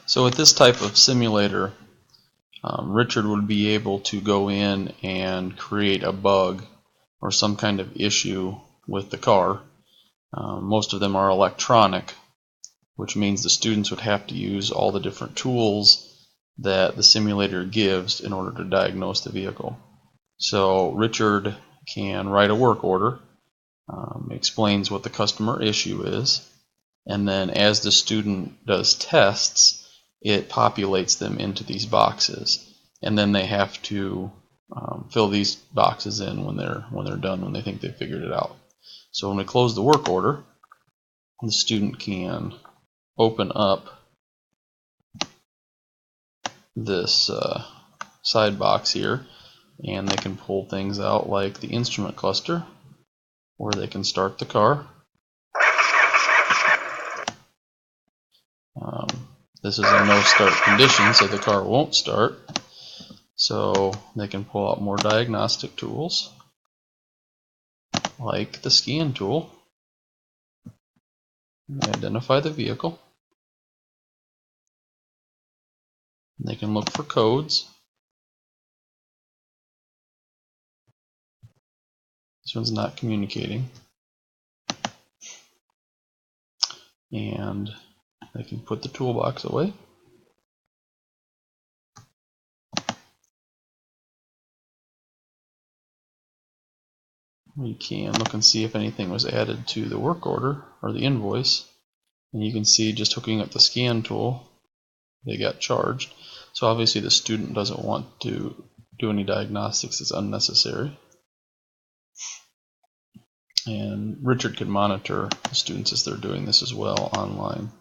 So with this type of simulator, Richard would be able to go in and create a bug or some kind of issue with the car. Most of them are electronic, which means the students would have to use all the different tools that the simulator gives in order to diagnose the vehicle. So Richard can write a work order, explains what the customer issue is, and then as the student does tests, it populates them into these boxes, and then they have to fill these boxes in when they're done, when they think they figured it out. So when we close the work order, the student can open up this side box here, and they can pull things out like the instrument cluster, or they can start the car. This is a no start condition, so the car won't start. So they can pull out more diagnostic tools, like the scan tool. They identify the vehicle. They can look for codes. This one's not communicating. And they can put the toolbox away. We can look and see if anything was added to the work order or the invoice. And you can see just hooking up the scan tool, they got charged. So obviously the student doesn't want to do any diagnostics, it's unnecessary. And Richard can monitor the students as they're doing this as well online.